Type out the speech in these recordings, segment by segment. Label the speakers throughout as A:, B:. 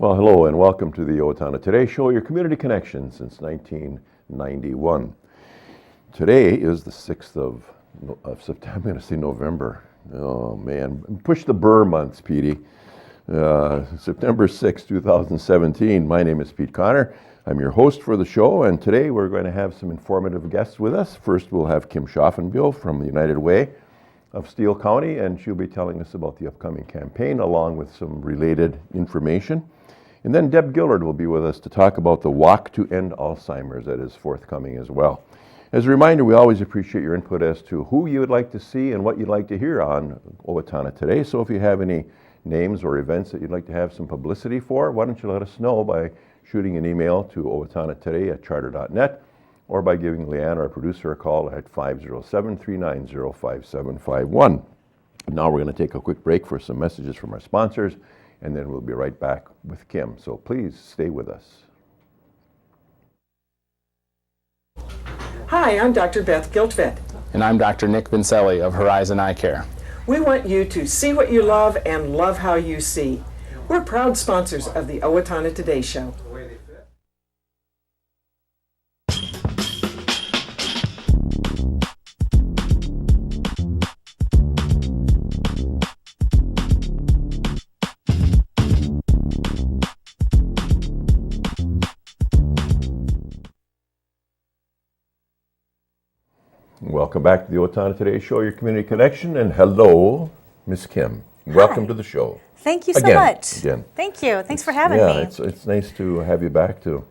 A: Well, hello and welcome to the Owatonna Today Show, your community connection since 1991. Today is the 6th of September. I'm going to say November. Oh, man. Push the burr months, Petey. September 6th, 2017. My name is Pete Connor. I'm your host for the show, and today we're going to have some informative guests with us. First, we'll have Kim Schaufenbuel from the United Way of Steele County, and she'll be telling us about the upcoming campaign along with some related information. And then Deb Gillard will be with us to talk about the Walk to End Alzheimer's that is forthcoming as well. As a reminder, we always appreciate your input as to who you would like to see and what you'd like to hear on Owatonna Today. So if you have any names or events that you'd like to have some publicity for, why don't you let us know by shooting an email to owatonnatoday@charter.net or by giving Leanne, our producer, a call at 507-390-5751. Now we're going to take a quick break for some messages from our sponsors, and then we'll be right back with Kim. So please stay with us.
B: Hi, I'm Dr. Beth Giltvet.
C: And I'm Dr. Nick Vincelli of Horizon Eye Care.
B: We want you to see what you love and love how you see. We're proud sponsors of the Owatonna Today Show.
A: Welcome back to the Owatonna Today Show, your community connection, and hello, Miss Kim. Welcome to the show.
D: Thank you so much.
A: Again.
D: Thank you. Thanks for having me.
A: Yeah, it's nice to have you back, to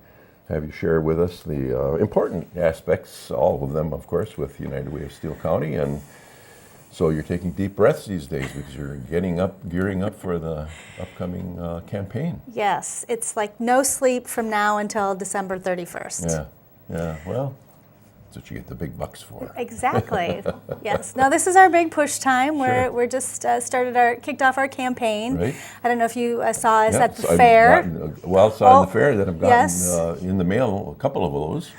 A: have you share with us the important aspects, all of them, of course, with United Way of Steele County. And so you're taking deep breaths these days because you're gearing up for the upcoming campaign.
D: Yes, it's like no sleep from now until December 31st.
A: Yeah. Well, that's what you get the big bucks for.
D: Exactly. Yes. Now this is our big push time. We're just kicked off our campaign.
A: Right.
D: I don't know if you saw us at the fair.
A: In the fair, that I've gotten in the mail a couple of those.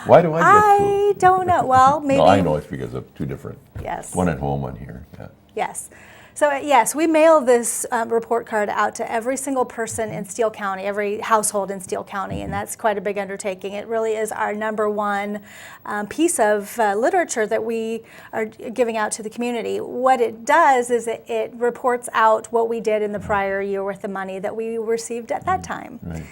A: Why do I get two?
D: I don't know. Well, maybe.
A: No, I know it's because of two different.
D: Yes.
A: One at home, one here. Yeah.
D: Yes. So yes, we mail this report card out to every single person in Steele County, every household in Steele County, and that's quite a big undertaking. It really is our number one piece of literature that we are giving out to the community. What it does is it reports out what we did in the prior year with the money that we received at that time.
A: Right.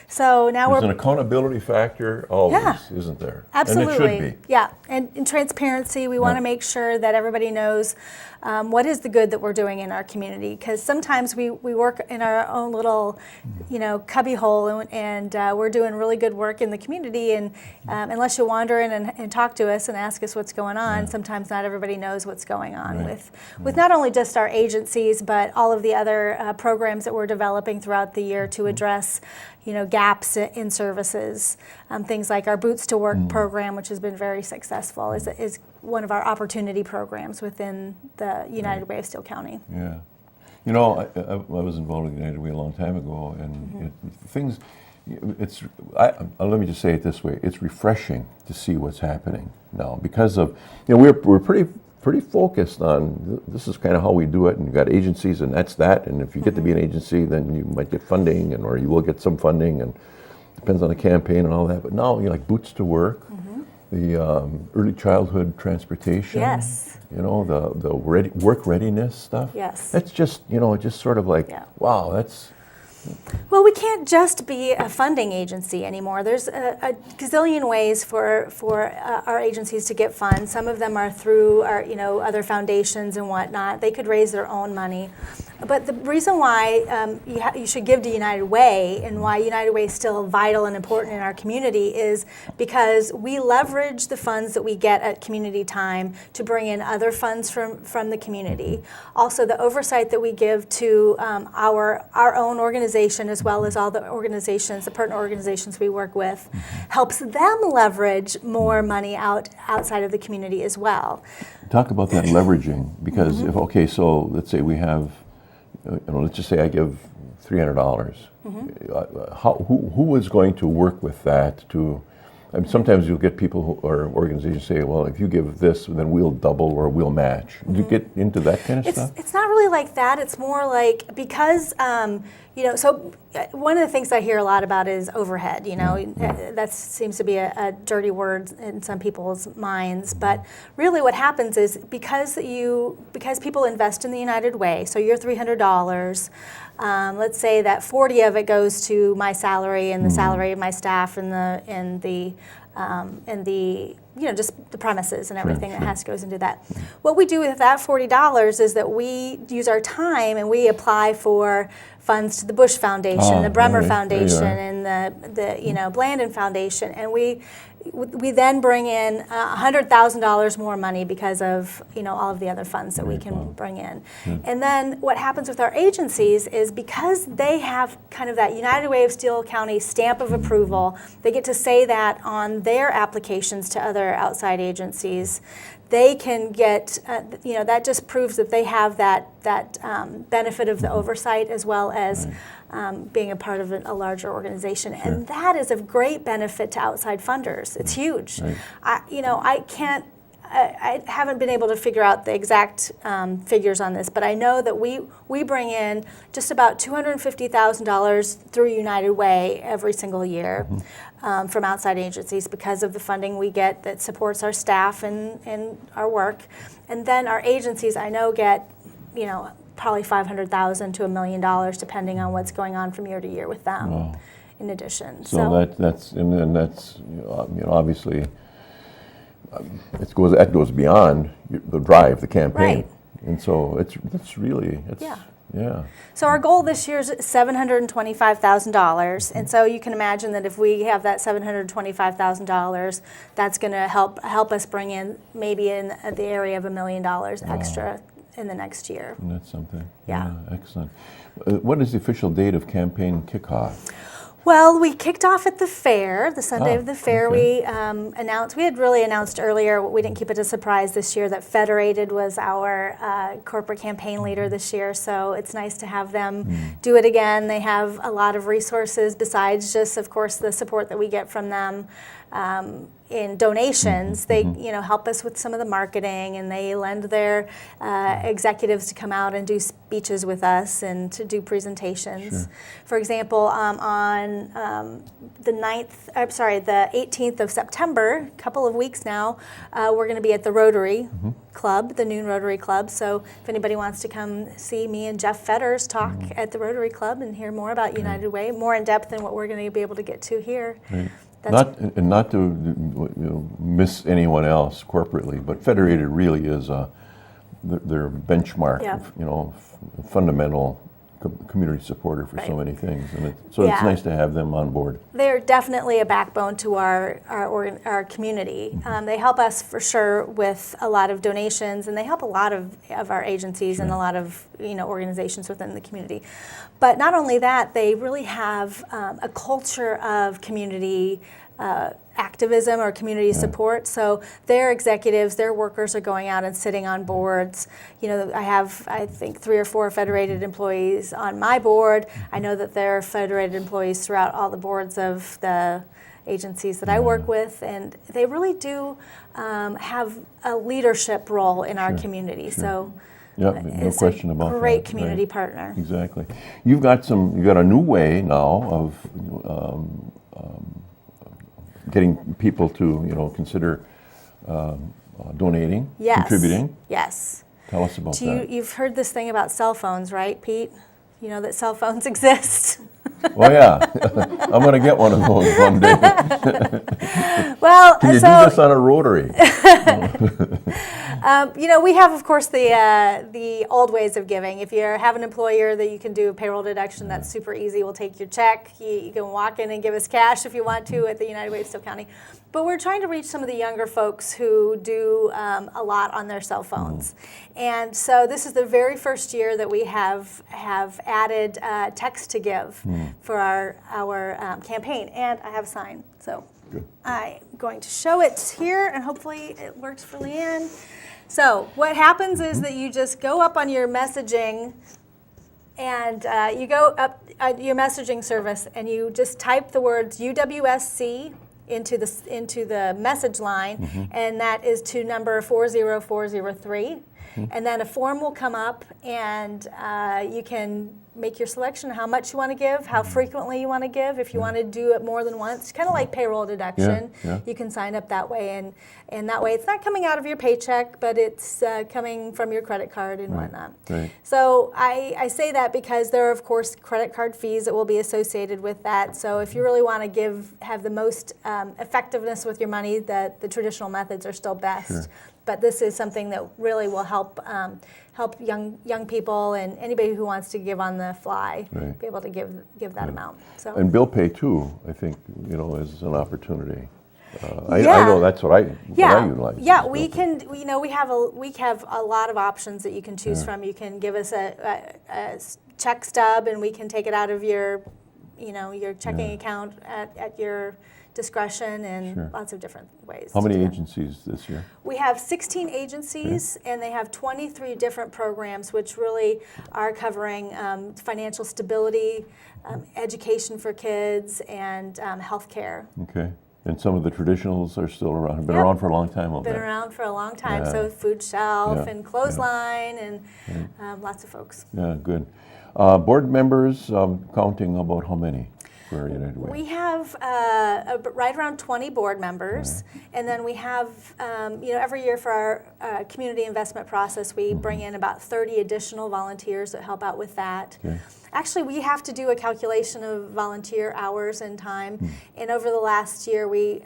D: So now
A: There's an accountability factor always, isn't there?
D: Absolutely.
A: And it should be.
D: Yeah, and in transparency, we want to make sure that everybody knows what is the good that we're doing in our community, because sometimes we work in our own little, cubby hole, and we're doing really good work in the community, and unless you wander in and talk to us and ask us what's going on, sometimes not everybody knows what's going on with not only just our agencies, but all of the other programs that we're developing throughout the year to address gaps in services. Things like our Boots to Work program, which has been very successful, is one of our opportunity programs within the United Way of Steele County.
A: Yeah. I was involved with United Way a long time ago, and let me just say it this way, it's refreshing to see what's happening now because of, we're pretty focused on this is kind of how we do it, and you've got agencies, and that's that, and if you get to be an agency, then you might get funding, or you will get some funding, and depends on the campaign and all that. But now, like Boots to Work, the early childhood transportation, the work readiness stuff.
D: Yes.
A: That's just, just sort of like, wow, that's...
D: Well, we can't just be a funding agency anymore. There's a gazillion ways for our agencies to get funds. Some of them are through our, other foundations and whatnot. They could raise their own money. But the reason why you should give to United Way, and why United Way is still vital and important in our community, is because we leverage the funds that we get at community time to bring in other funds from the community. Also, the oversight that we give to our own organization, as well as all the organizations, the partner organizations we work with, helps them leverage more money outside of the community as well.
A: Talk about that leveraging, because so let's say we have, let's just say I give $300. Who is going to work with that to And sometimes you'll get people or organizations say, well, if you give this, then we'll double or we'll match. Do you get into that kind of stuff?
D: It's not really like that. It's more like, because, so one of the things I hear a lot about is overhead, that seems to be a dirty word in some people's minds. But really what happens is because people invest in the United Way, so you're $300, let's say that 40 of it goes to my salary and the salary of my staff and the just the premises and everything that goes into that. What we do with that $40 is that we use our time and we apply for funds to the Bush Foundation, the Bremer Foundation, and the Blandin Foundation, and we then bring in $100,000 more money because of all of the other funds that we can bring in. And then what happens with our agencies is because they have kind of that United Way of Steele County stamp of approval, they get to say that on their applications to other outside agencies. They can get, that just proves that they have that benefit of the oversight as well as being a part of a larger organization. And that is of great benefit to outside funders. It's huge. I haven't been able to figure out the exact figures on this, but I know that we bring in just about $250,000 through United Way every single year from outside agencies because of the funding we get that supports our staff and our work. And then our agencies, I know, get probably $500,000 to $1 million depending on what's going on from year to year with them.
A: Wow.
D: In addition,
A: so that's obviously. That goes beyond the drive, the campaign,
D: right.
A: And so it's really.
D: So our goal this year is $725,000, and so you can imagine that if we have that $725,000, that's going to help us bring in maybe in the area of $1 million extra in the next year.
A: And that's something.
D: Yeah.
A: Excellent. What is the official date of campaign kickoff?
D: Well, we kicked off at the fair, the Sunday of the fair.
A: Okay.
D: We had really announced earlier, we didn't keep it a surprise this year, that Federated was our corporate campaign leader this year, so it's nice to have them do it again. They have a lot of resources besides just, of course, the support that we get from them. In donations, they help us with some of the marketing, and they lend their executives to come out and do speeches with us and to do presentations. For example, on the 18th of September, a couple of weeks now, we're going to be at the Rotary Club, the Noon Rotary Club. So if anybody wants to come see me and Jeff Fetters talk at the Rotary Club and hear more about United Way, more in depth than what we're going to be able to get to here.
A: Not to miss anyone else corporately, but Federated really is their benchmark, fundamental community supporter for so many things, and it's nice to have them on board.
D: They're definitely a backbone to our community. They help us for sure with a lot of donations, and they help a lot of our agencies and a lot of organizations within the community. But not only that, they really have a culture of community activism or community support. So their executives, their workers are going out and sitting on boards. I have, I think, 3 or 4 Federated employees on my board. I know that there are Federated employees throughout all the boards of the agencies that I work with, and they really do have a leadership role in our community. So
A: no question about that.
D: Great community partner.
A: Exactly. You've got a new way now of getting people to consider donating, contributing.
D: Yes.
A: Tell us about that.
D: You've heard this thing about cell phones, right, Pete? You know that cell phones exist.
A: Well, yeah. I'm going to get one of those one day.
D: Well,
A: can you do this on a rotary?
D: We have, of course, the old ways of giving. If you have an employer that you can do a payroll deduction, that's super easy. We'll take your check. You can walk in and give us cash if you want to at the United Way of Steele County. But we're trying to reach some of the younger folks who do a lot on their cell phones. And so this is the very first year that we have added text to give for our campaign. And I have a sign. So I'm going to show it here, and hopefully it works for Leanne. So what happens is that you just go up on your messaging, and you go up your messaging service, and you just type the words UWSC into the message line, and that is to number 40403. And then a form will come up, and you can make your selection how much you want to give, how frequently you want to give. If you want to do it more than once, kind of like payroll deduction, you can sign up that way, and that way it's not coming out of your paycheck, but it's coming from your credit card and whatnot. So I say that because there are, of course, credit card fees that will be associated with that. So if you really want to have the most effectiveness with your money, the traditional methods are still best. But this is something that really will help young people and anybody who wants to give on the fly be able to give that amount. So
A: and bill pay too, I think, is an opportunity. I know that's what I utilize.
D: Yeah, we can. We have a lot of options that you can choose from. You can give us a check stub, and we can take it out of your checking account at your discretion, and lots of different ways.
A: How many agencies this year?
D: We have 16 agencies, and they have 23 different programs, which really are covering financial stability, education for kids, and healthcare.
A: Okay. And some of the traditionals are still around. Have been around for a long time.
D: Been around for a long time. So Food Shelf and Clothesline and lots of folks. Yeah,
A: good. Board members, counting about how many?
D: We have right around 20 board members, and then we have, every year for our community investment process, we bring in about 30 additional volunteers that help out with that. Actually, we have to do a calculation of volunteer hours and time, and over the last year, we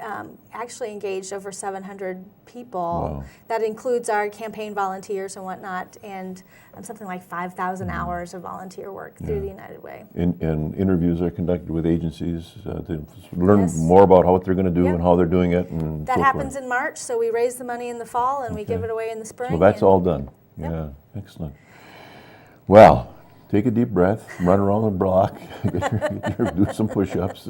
D: actually engaged over 700 people. That includes our campaign volunteers and whatnot, and something like 5,000 hours of volunteer work through the United Way.
A: And interviews are conducted with agencies to learn more about what they're going to do and how they're doing it. And
D: that happens in March, so we raise the money in the fall and we give it away in the spring.
A: So that's all done. Yeah, excellent. Well, take a deep breath, run around the block, do some push-ups.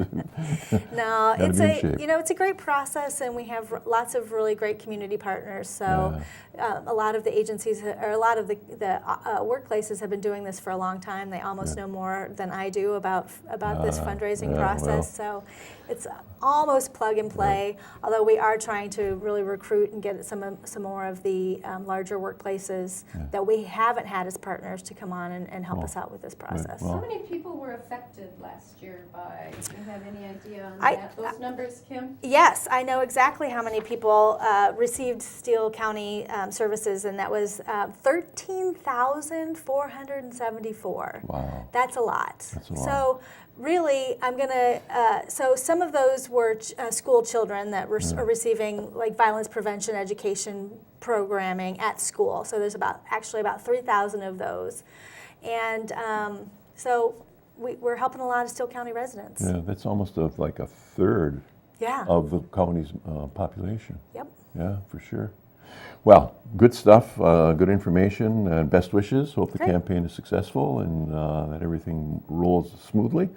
D: No, it's a great process, and we have lots of really great community partners. So a lot of the agencies, or a lot of the workplaces have been doing this for a long time. They almost know more than I do about this fundraising process. So it's almost plug and play, although we are trying to really recruit and get some more of the larger workplaces that we haven't had as partners to come on and help us out with this process.
E: How many people were affected last year by, do you have any idea on those numbers, Kim?
D: Yes, I know exactly how many people received Steele County services, and that was 13,474.
A: Wow.
D: That's a lot.
A: That's a lot.
D: So really, I'm going to, so some of those were school children that were are receiving like violence prevention education programming at school. So there's actually about 3,000 of those. And so we're helping a lot of Steele County residents.
A: Yeah, that's almost like a third of the county's population.
D: Yep.
A: Yeah, for sure. Well, good stuff, good information, and best wishes. Hope the campaign is successful and that everything rolls smoothly.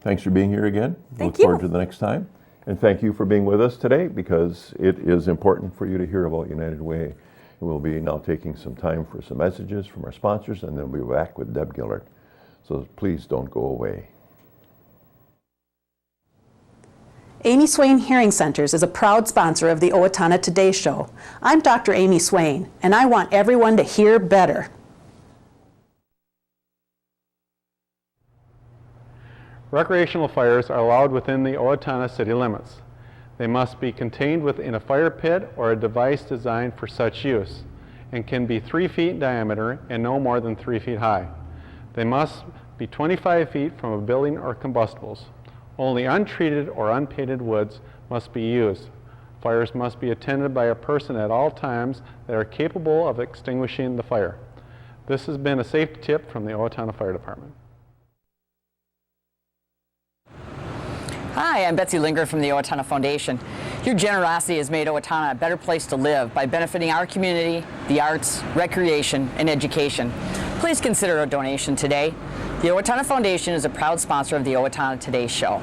A: Thanks for being here again. Look forward to the next time. And thank you for being with us today, because it is important for you to hear about United Way. We'll be now taking some time for some messages from our sponsors, and then we'll be back with Deb Gillard. So please don't go away.
F: Amy Swain Hearing Centers is a proud sponsor of the Owatonna Today Show. I'm Dr. Amy Swain, and I want everyone to hear better.
G: Recreational fires are allowed within the Owatonna city limits. They must be contained within a fire pit or a device designed for such use, and can be 3 feet in diameter and no more than 3 feet high. They must be 25 feet from a building or combustibles. Only untreated or unpainted woods must be used. Fires must be attended by a person at all times that are capable of extinguishing the fire. This has been a safety tip from the Owatonna Fire Department.
H: Hi, I'm Betsy Linger from the Owatonna Foundation. Your generosity has made Owatonna a better place to live by benefiting our community, the arts, recreation, and education. Please consider a donation today. The Owatonna Foundation is a proud sponsor of the Owatonna Today Show.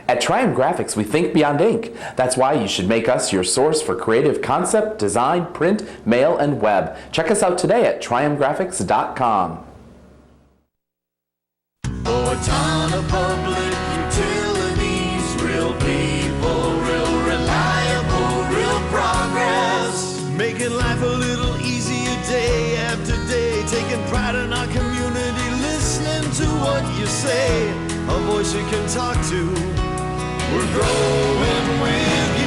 I: At Triumph Graphics, we think beyond ink. That's why you should make us your source for creative concept, design, print, mail, and web. Check us out today at triumphgraphics.com.
J: Owatonna Public Utilities, real people, real reliable, real progress. Making life a little easier day after day, taking pride in our community, listening to what you say, a voice you can talk to. We're growing with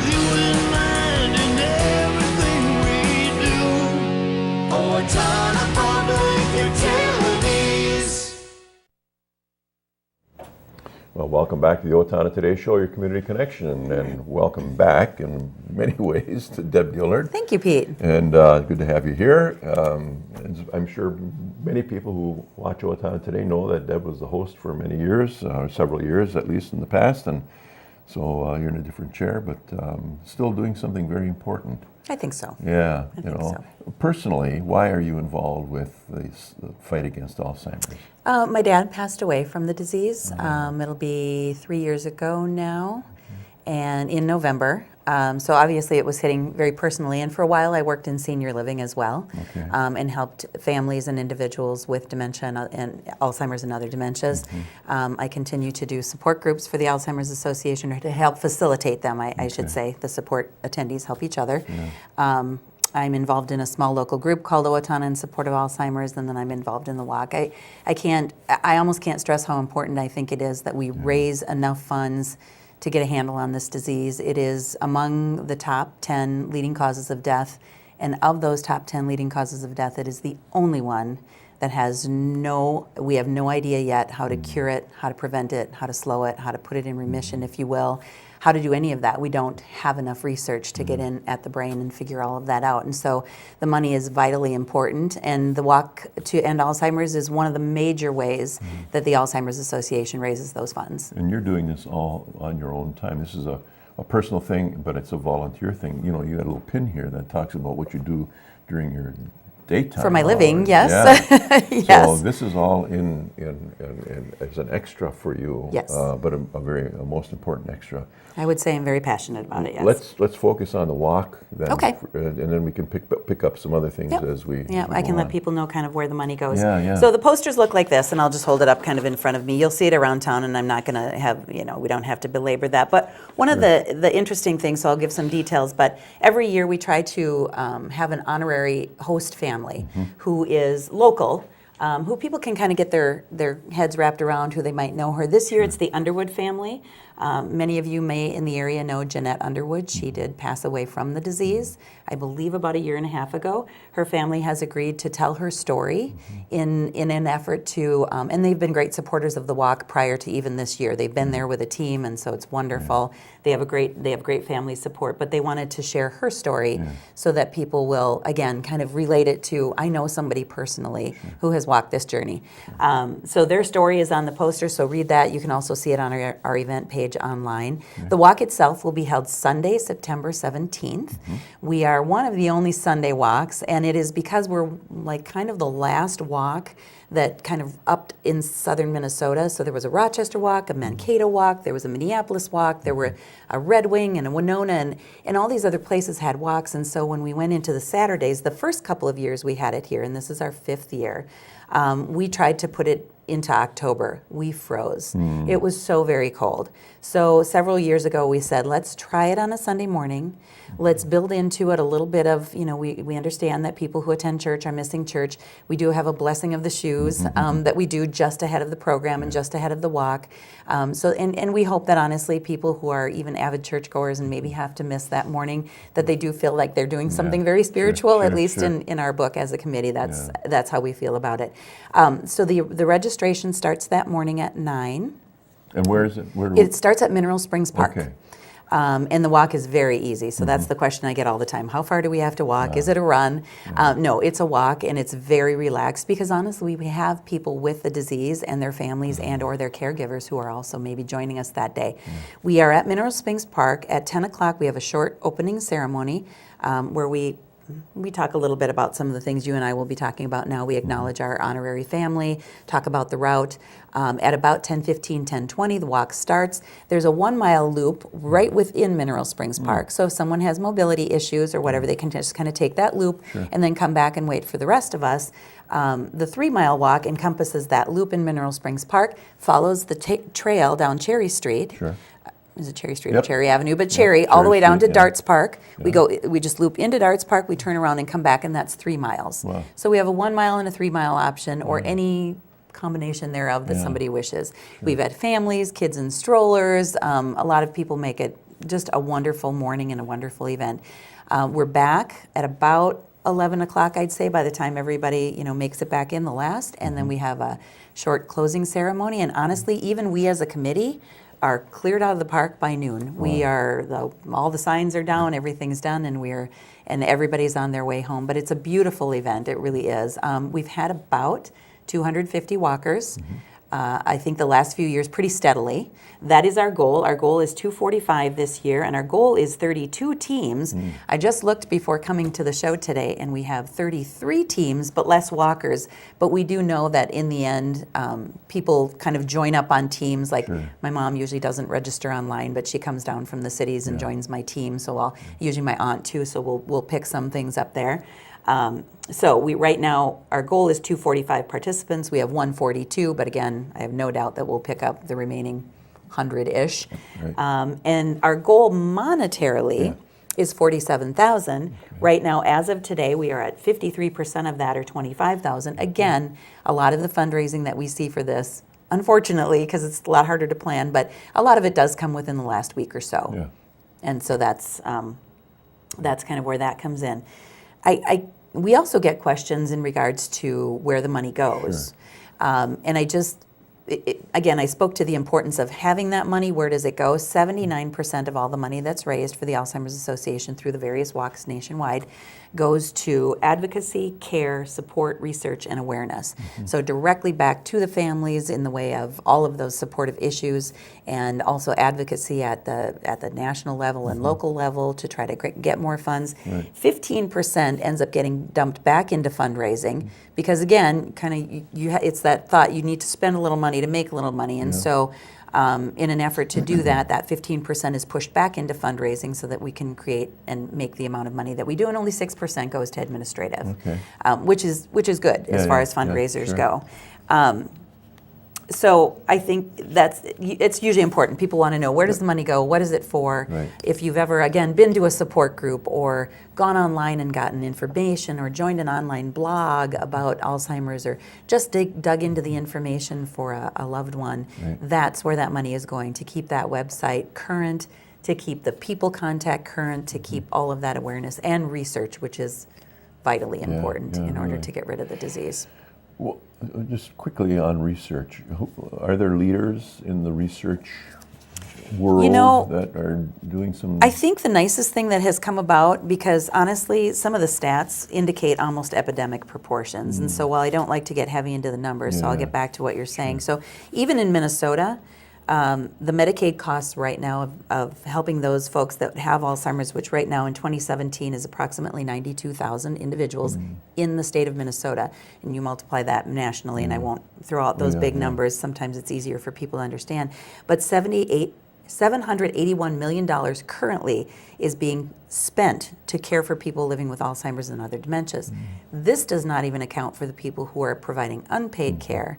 J: you in mind in everything we do. Owatonna Public Utilities.
A: Well, welcome back to the Owatonna Today Show, your community connection, and welcome back in many ways to Deb Gillard.
K: Thank you, Pete.
A: And good to have you here. And I'm sure many people who watch Owatonna Today know that Deb was the host for many years, several years at least in the past, and so you're in a different chair, but still doing something very important.
K: I think so.
A: Yeah,
K: I think so.
A: Personally, why are you involved with the fight against Alzheimer's?
K: My dad passed away from the disease. It'll be 3 years ago now, and in November. So obviously it was hitting very personally, and for a while I worked in senior living as well, and helped families and individuals with dementia and Alzheimer's and other dementias. I continue to do support groups for the Alzheimer's Association to help facilitate them, I should say. The support attendees help each other. I'm involved in a small local group called Owatonna in support of Alzheimer's, and then I'm involved in the walk. I almost can't stress how important I think it is that we raise enough funds to get a handle on this disease. It is among the top 10 leading causes of death, and of those top 10 leading causes of death, it is the only one that we have no idea yet how to cure it, how to prevent it, how to slow it, how to put it in remission, if you will, how to do any of that. We don't have enough research to get in at the brain and figure all of that out. And so the money is vitally important, and the Walk to End Alzheimer's is one of the major ways that the Alzheimer's Association raises those funds.
A: And you're doing this all on your own time. This is a personal thing, but it's a volunteer thing. You know, you had a little pin here that talks about what you do during your daytime.
K: For my living, yes.
A: Yeah.
K: Yes.
A: So this is all in as an extra for you.
K: Yes.
A: But a most important extra.
K: I would say I'm very passionate about it, yes.
A: Let's focus on the walk then.
K: Okay.
A: And then we can pick up some other things as we
K: I can
A: go
K: let
A: on.
K: people know kind of where the money goes.
A: Yeah.
K: So the posters look like this, and I'll just hold it up kind of in front of me. You'll see it around town, and I'm not going to have, we don't have to belabor that. But one of the interesting things, so I'll give some details, but every year we try to have an honorary host family who is local, who people can kind of get their heads wrapped around, who they might know her. This year it's the Underwood family. Many of you may in the area know Jeanette Underwood. She did pass away from the disease, I believe about 1.5 years ago. Her family has agreed to tell her story in an effort to, and they've been great supporters of the walk prior to even this year. They've been there with a team, and so it's wonderful. They have great family support, but they wanted to share her story so that people will, again, kind of relate it to, I know somebody personally who has walked this journey. So their story is on the poster, so read that. You can also see it on our event page online. The walk itself will be held Sunday, September 17th. We are one of the only Sunday walks, and it is because we're like kind of the last walk that kind of upped in southern Minnesota. So there was a Rochester walk, a Mankato walk, there was a Minneapolis walk, there were a Red Wing and a Winona, and all these other places had walks. And so when we went into the Saturdays, the first couple of years we had it here, and this is our 5th year, we tried to put it into October. We froze. It was so very cold. So several years ago we said, let's try it on a Sunday morning. Let's build into it a little bit of, we understand that people who attend church are missing church. We do have a blessing of the shoes that we do just ahead of the program and just ahead of the walk. And we hope that honestly people who are even avid churchgoers and maybe have to miss that morning, that they do feel like they're doing something very spiritual, at least in our book as a committee. That's how we feel about it. So the registration starts that morning at 9.
A: And where is it?
K: It starts at Mineral Springs Park.
A: Okay.
K: And the walk is very easy. So that's the question I get all the time. How far do we have to walk? Is it a run? No, it's a walk, and it's very relaxed because honestly, we have people with the disease and their families and or their caregivers who are also maybe joining us that day. We are at Mineral Springs Park at 10 o'clock. We have a short opening ceremony where we we talk a little bit about some of the things you and I will be talking about now. We acknowledge our honorary family, talk about the route. At about 10:15, 10:20, the walk starts. There's a 1 mile loop right within Mineral Springs Park. So if someone has mobility issues or whatever, they can just kind of take that loop and then come back and wait for the rest of us. The 3 mile walk encompasses that loop in Mineral Springs Park, follows the trail down Cherry Street. Is it Cherry Street or Cherry Avenue? But Cherry, all the way down to Darts Park. We just loop into Darts Park, we turn around and come back, and that's 3 miles.
A: Wow.
K: So we have a 1 mile and a 3 mile option, or any combination thereof that somebody wishes. We've had families, kids in strollers. A lot of people make it just a wonderful morning and a wonderful event. We're back at about 11 o'clock, I'd say, by the time everybody makes it back in the last, and then we have a short closing ceremony. And honestly, even we as a committee are cleared out of the park by noon. Wow. We are all the signs are down, everything's done, and everybody's on their way home. But it's a beautiful event. It really is. We've had about 250 walkers. I think the last few years pretty steadily. That is our goal. Our goal is 245 this year, and our goal is 32 teams. I just looked before coming to the show today, and we have 33 teams, but less walkers. But we do know that in the end, people kind of join up on teams. Like my mom usually doesn't register online, but she comes down from the cities and joins my team. So usually my aunt too, so we'll pick some things up there. So right now, our goal is 245 participants. We have 142, but again, I have no doubt that we'll pick up the remaining 100-ish. Right. And our goal monetarily is $47,000. Right now, as of today, we are at 53% of that, or $25,000. Again, a lot of the fundraising that we see for this, unfortunately, because it's a lot harder to plan, but a lot of it does come within the last week or so. Yeah. And so that's kind of where that comes in. We also get questions in regards to where the money goes. And again, I spoke to the importance of having that money. Where does it go? 79% of all the money that's raised for the Alzheimer's Association through the various walks nationwide goes to advocacy, care, support, research, and awareness. So directly back to the families in the way of all of those supportive issues, and also advocacy at the national level and local level to try to get more funds. 15% ends up getting dumped back into fundraising because, again, it's that thought you need to spend a little money to make a little money, and so in an effort to do that, that 15% is pushed back into fundraising so that we can create and make the amount of money that we do, and only 6% goes to administrative, which is good as far as fundraisers go. So I think it's usually important. People want to know, where does the money go? What is it for? If you've ever, again, been to a support group or gone online and gotten information or joined an online blog about Alzheimer's or just dug into the information for a loved one, that's where that money is going, to keep that website current, to keep the people contact current, to keep all of that awareness and research, which is vitally important in order to get rid of the disease.
A: Well, just quickly on research, are there leaders in the research world that are doing some?
K: I think the nicest thing that has come about, because honestly, some of the stats indicate almost epidemic proportions. And so while I don't like to get heavy into the numbers, so I'll get back to what you're saying. So even in Minnesota, the Medicaid costs right now of helping those folks that have Alzheimer's, which right now in 2017 is approximately 92,000 individuals in the state of Minnesota, and you multiply that nationally, and I won't throw out those big numbers. Sometimes it's easier for people to understand. But $781 million currently is being spent to care for people living with Alzheimer's and other dementias. This does not even account for the people who are providing unpaid care.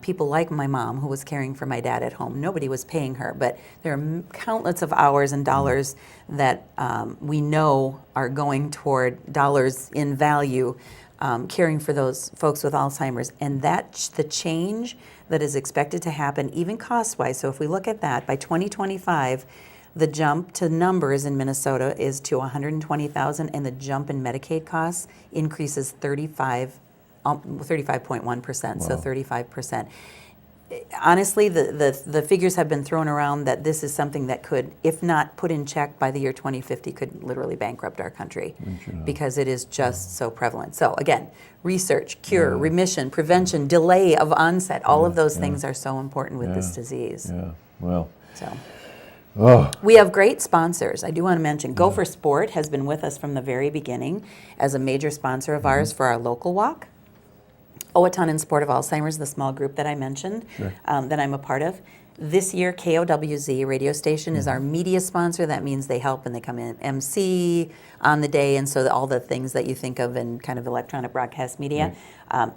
K: People like my mom, who was caring for my dad at home. Nobody was paying her, but there are countless of hours and dollars that we know are going toward dollars in value caring for those folks with Alzheimer's. And the change that is expected to happen, even cost-wise, so if we look at that, by 2025, the jump to numbers in Minnesota is to 120,000, and the jump in Medicaid costs increases 35.1%, so 35%. Honestly, the figures have been thrown around that this is something that could, if not put in check by the year 2050, could literally bankrupt our country because it is just so prevalent. So again, research, cure, remission, prevention, delay of onset, all of those things are so important with this disease.
A: Well.
K: We have great sponsors. I do want to mention Go for Sport has been with us from the very beginning as a major sponsor of ours for our local walk. Owatonna in Support of Alzheimer's, the small group that I mentioned, that I'm a part of. This year, KOWZ radio station is our media sponsor. That means they help and they come in MC on the day, and so all the things that you think of in kind of electronic broadcast media.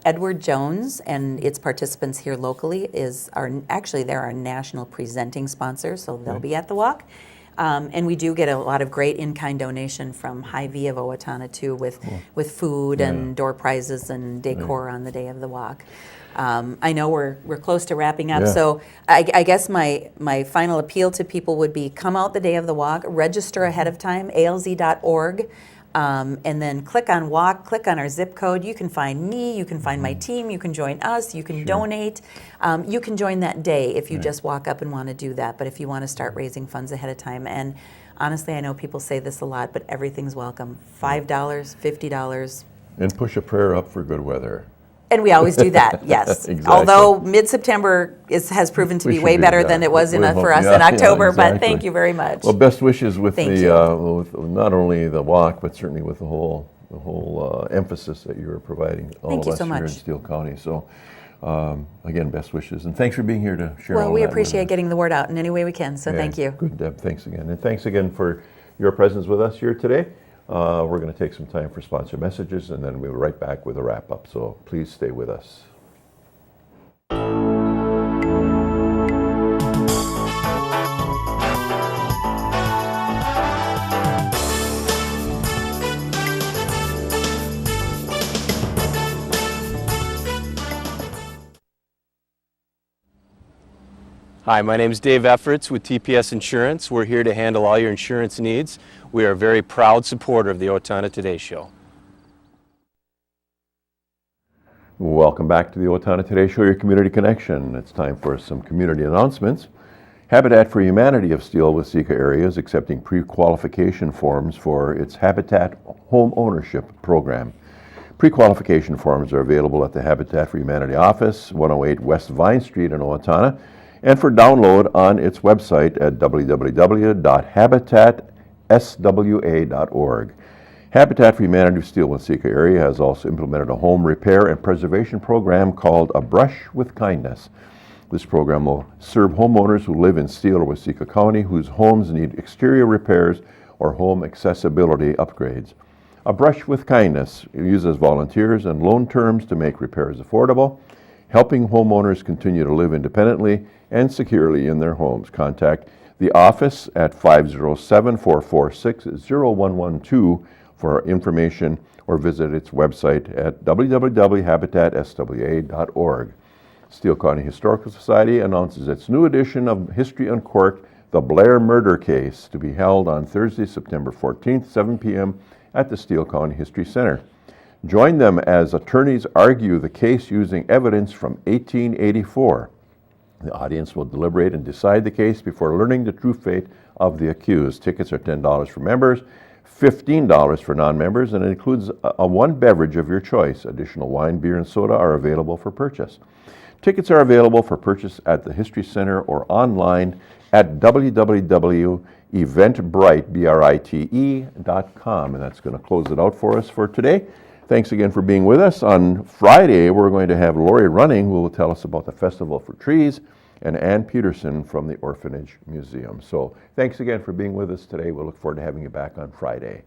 K: Edward Jones and its participants here locally they're our national presenting sponsor, so they'll be at the walk. And we do get a lot of great in-kind donation from Hy-Vee of Owatonna too, with food and door prizes and decor on the day of the walk. I know we're close to wrapping up, so I guess my final appeal to people would be come out the day of the walk, register ahead of time, alz.org, and then click on walk, click on our zip code. You can find me, you can find my team, you can join us, you can donate. You can join that day if you just walk up and want to do that, but if you want to start raising funds ahead of time. And honestly, I know people say this a lot, but everything's welcome. $5, $50.
A: And push a prayer up for good weather.
K: And we always do that, yes.
A: Exactly.
K: Although mid-September has proven to be way better than it was for us in October, but thank you very much.
A: Well, best wishes with with not only the walk, but certainly with the whole emphasis that you're providing all of us here in Steele County. So, again, best wishes, and thanks for being here to share all
K: Well, we
A: that
K: appreciate getting the word out in any way we can, so thank you.
A: Good, Deb. Thanks again. And thanks again for your presence with us here today. We're going to take some time for sponsor messages, and then we'll be right back with a wrap-up. So please stay with us.
L: Hi, my name is Dave Efforts with TPS Insurance. We're here to handle all your insurance needs. We are a very proud supporter of the Owatonna Today Show.
A: Welcome back to the Owatonna Today Show, your community connection. It's time for some community announcements. Habitat for Humanity of Steele-Waseca area is accepting pre-qualification forms for its Habitat Home Ownership Program. Pre-qualification forms are available at the Habitat for Humanity office, 108 West Vine Street in Owatonna, and for download on its website at www.habitatswa.org. Habitat for Humanity of Steele-Waseca area has also implemented a home repair and preservation program called A Brush with Kindness. This program will serve homeowners who live in Steele or Waseca County whose homes need exterior repairs or home accessibility upgrades. A Brush with Kindness uses volunteers and loan terms to make repairs affordable, helping homeowners continue to live independently and securely in their homes. Contact the office at 507-446-0112 for information, or visit its website at www.habitatswa.org. Steele County Historical Society announces its new edition of History Uncorked, The Blair Murder Case, to be held on Thursday, September 14th, 7 p.m. at the Steele County History Center. Join them as attorneys argue the case using evidence from 1884. The audience will deliberate and decide the case before learning the true fate of the accused. Tickets are $10 for members, $15 for non-members, and it includes one beverage of your choice. Additional wine, beer, and soda are available for purchase. Tickets are available for purchase at the History Center or online at www.eventbrite.com, and that's going to close it out for us for today. Thanks again for being with us. On Friday, we're going to have Lori Running, who will tell us about the Festival for Trees, and Ann Peterson from the Orphanage Museum. So thanks again for being with us today. We'll look forward to having you back on Friday.